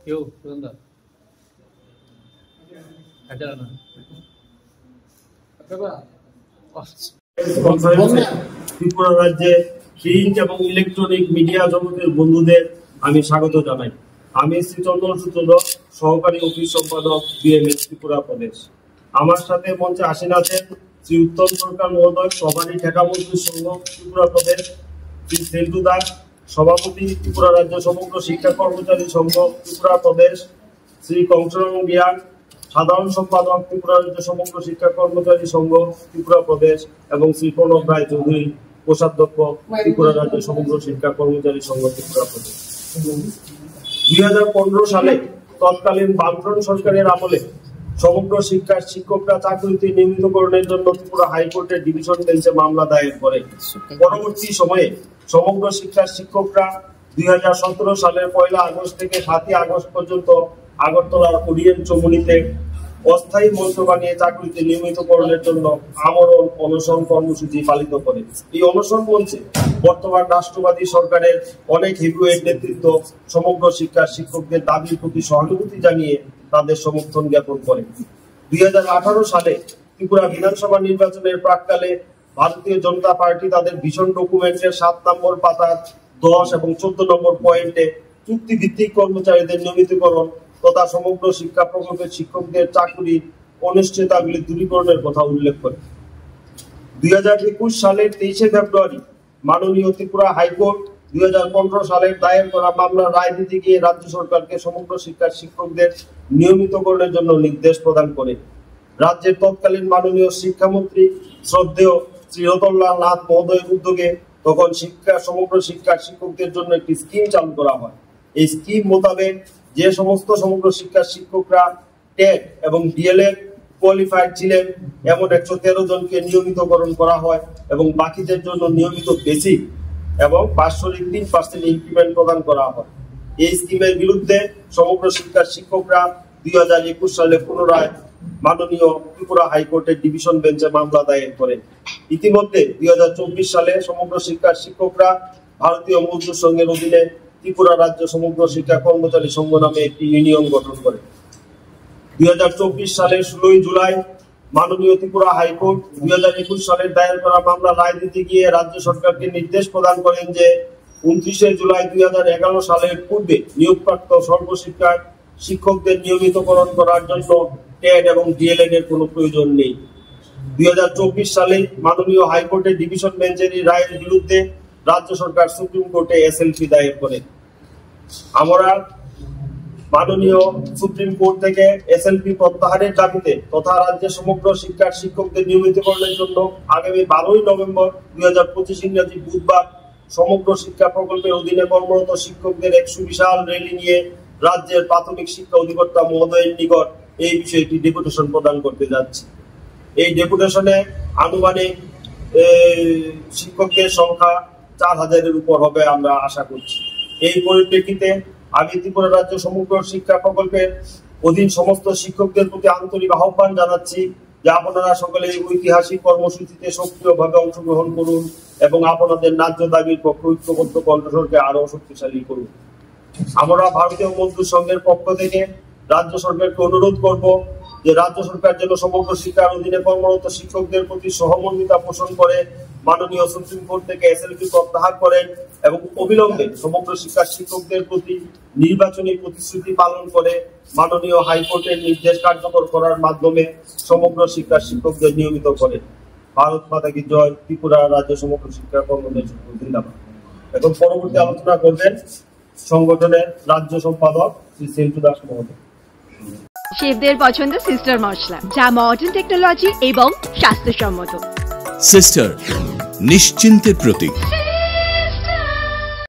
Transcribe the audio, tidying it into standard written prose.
কেউ সুন্দর ত্রিপুরা রাজ্যে প্রিন্ট এবং ইলেকট্রনিক মিডিয়া জগতের বন্ধুদের আমি স্বাগত জানাই। আমি শ্রী চন্দন সূত্রধর, সহকারী অফিস সম্পাদক বিএমএস ত্রিপুরা প্রদেশ। আমার সাথে মঞ্চে আসীন আছেন শ্রী উত্তম সরকার মহোদয়, সভাপতি ঠেকা মন্ত্রী সংঘ ত্রিপুরা প্রদেশ, শ্রী সেল্টু দাস, সভাপতি ত্রিপুরা রাজ্য সমগ্র শিক্ষা কর্মচারী সংঘ ত্রিপুরা প্রদেশ, শ্রী কংসরং রিয়াং, সাধারণ সম্পাদক ত্রিপুরা রাজ্য সমগ্র শিক্ষা কর্মচারী সংঘ ত্রিপুরা প্রদেশ, এবং শ্রী প্রণব রায় চৌধুরী, কোষাধ্যক্ষ ত্রিপুরা রাজ্য সমগ্র শিক্ষা কর্মচারী সংঘ ত্রিপুরা প্রদেশ। 2015 সালে তৎকালীন বামফ্রন্ট সরকারের আমলে সমগ্র শিক্ষার শিক্ষকরা চাকরিতে নিয়মিতকরণের জন্য ত্রিপুরা হাইকোর্টের ডিভিশন বেঞ্চে মামলা দায়ের করে। পরবর্তী সময়ে সমগ্র শিক্ষার শিক্ষকরা 2017 সালের 1 আগস্ট থেকে 7 আগস্ট পর্যন্ত আগরতলার ওরিয়েন্ট চৌমুহনীতে অস্থায়ী মঞ্চ বানিয়ে চাকরিতে নিয়মিতকরণের জন্য আমরণ অনশন কর্মসূচি পালিত করে। এই অনশন মঞ্চে বর্তমান রাষ্ট্রবাদী সরকারের অনেক হেভিওয়েট নেতৃত্ব সমগ্র শিক্ষার শিক্ষকদের দাবির প্রতি সহানুভূতি জানিয়ে তাদের সমর্থন জ্ঞাপন করে। 2018 সালে ত্রিপুরা বিধানসভা নির্বাচনের প্রাক্কালে ভারতীয় জনতা পার্টি তাদের ভীষণ ডকুমেন্টের 7 নম্বর পাতার 10 এবং 14 নম্বর পয়েন্টে চুক্তিভিত্তিক কর্মচারীদের নিয়মিতকরণ তথা সমগ্র শিক্ষা প্রকল্পের শিক্ষকদের চাকরির অনিশ্চয়তাগুলি দূরীকরণের কথা উল্লেখ করে। 2021 সালের 23 ফেব্রুয়ারি মাননীয় ত্রিপুরা হাইকোর্ট 2015 সালের দায়ের করা মামলার রায় দিতে গিয়ে রাজ্য সরকারকে সমগ্র শিক্ষার শিক্ষকদের নিয়মিতকরণের জন্য নির্দেশ প্রদান করে। রাজ্যের তৎকালীন মাননীয় শিক্ষামন্ত্রী শ্রদ্ধেয় শ্রী রতনলাল নাথ মহোদয়ের উদ্যোগে তখন সমগ্র শিক্ষার শিক্ষকদের জন্য একটি স্কিম চালু করা হয়। এই স্কিম মোতাবেক যে সমস্ত সমগ্র শিক্ষার শিক্ষকরা টেট এবং ডিএলএড কোয়ালিফাইড ছিলেন এমন 113 জনকে নিয়মিতকরণ করা হয় এবং বাকিদের জন্য নিয়মিত বেসিক এবং বাৎসরিক 3% ইনক্রিমেন্ট প্রদান করা হয়। এই স্কিমের বিরুদ্ধে সমগ্র শিক্ষার শিক্ষকরা 2021 সালে পুনরায় মাননীয় ত্রিপুরা হাইকোর্টের ডিভিশন বেঞ্চে মামলা দায়ের করে। ইতিমধ্যে 2024 সালে সমগ্র শিক্ষার শিক্ষকরা ভারতীয় মজদুর সংঘের অধীনে ত্রিপুরা রাজ্য সমগ্র শিক্ষা কর্মচারী সংঘ নামে একটি ইউনিয়ন গঠন করে। 2024 সালের 16 জুলাই মাননীয় ত্রিপুরা হাইকোর্ট 2021 সালের দায়ের করা মামলা রায় দিতে গিয়ে রাজ্য সরকারকে নির্দেশ প্রদান করেন যে 29 জুলাই 2011 সালের পূর্বে নিয়োগপ্রাপ্ত সর্বশিক্ষার শিক্ষকদের নিয়মিতকরণ করার জন্য টেট এবং ডিএলএড এর কোনো প্রয়োজন নেই। 2024 সালে মাননীয় হাইকোর্টের ডিভিশন বেঞ্চের রায়ের বিরুদ্ধে রাজ্য সরকার সুপ্রিম কোর্টে এসএলপি দায়ের করে। আমরা মাননীয় সুপ্রিম কোর্ট থেকে এসএলপি প্রত্যাহারের দাবিতে তথা রাজ্যের সমগ্র শিক্ষার শিক্ষকদের নিয়মিতকরণের জন্য আগামী 12 নভেম্বর 2025 ইংরেজি বুধবার সমগ্র শিক্ষা প্রকল্পের অধীনে কর্মরত শিক্ষকদের এক সুবিশাল র্যালি নিয়ে রাজ্যের প্রাথমিক শিক্ষা অধিকর্তা মহোদয়ের নিকট এই বিষয়টি ডেপুটেশন প্রদান করতে যাচ্ছে। এই ডেপুটেশনে আনুমানিক শিক্ষকদের সংখ্যা 4000-এর উপর হবে আমরা আশা করছি। এই পরিপ্রেক্ষিতে আমি ত্রিপুরা রাজ্য সমগ্র শিক্ষা প্রকল্পের অধীন সমস্ত শিক্ষকদের প্রতি আন্তরিক আহ্বান জানাচ্ছি যে আপনারা সকলে এই ঐতিহাসিক কর্মসূচিতে সক্রিয়ভাবে অংশগ্রহণ করুন এবং আপনাদের ন্যায্য দাবির পক্ষে ঐক্যবদ্ধ কণ্ঠস্বরকে আরো শক্তিশালী করুন। আমরা ভারতীয় মজদুর সংঘের পক্ষ থেকে রাজ্য সরকারকে অনুরোধ করব যে রাজ্য সরকার যেন সমগ্র শিক্ষার অধীনে কর্মরত শিক্ষকদের প্রতি সহমর্মিতা পোষণ করে মাননীয় সুপ্রিম কোর্ট থেকে এসএলপি প্রত্যাহার করেন এবং অবিলম্বে সমগ্র শিক্ষার শিক্ষকদের প্রতি নির্বাচনী প্রতিশ্রুতি পালন করে মাননীয় হাইকোর্টের নির্দেশ কার্যকর করার মাধ্যমে সমগ্র শিক্ষার শিক্ষকদের নিয়মিত করেন। ভারত মাতা কি জয়। ত্রিপুরা রাজ্য সমগ্র শিক্ষা কর্মচারী সংঘ জিন্দাবাদ। এখন পরবর্তী আলোচনা করবেন সংগঠনের রাজ্য সম্পাদক শ্রী সেল্টু দাস মহোদয়। শেফদের পছন্দ সিস্টার মশলা, যা মডার্ন টেকনোলজি এবং স্বাস্থ্যসম্মত। সিস্টার নিশ্চিন্তের প্রতীক।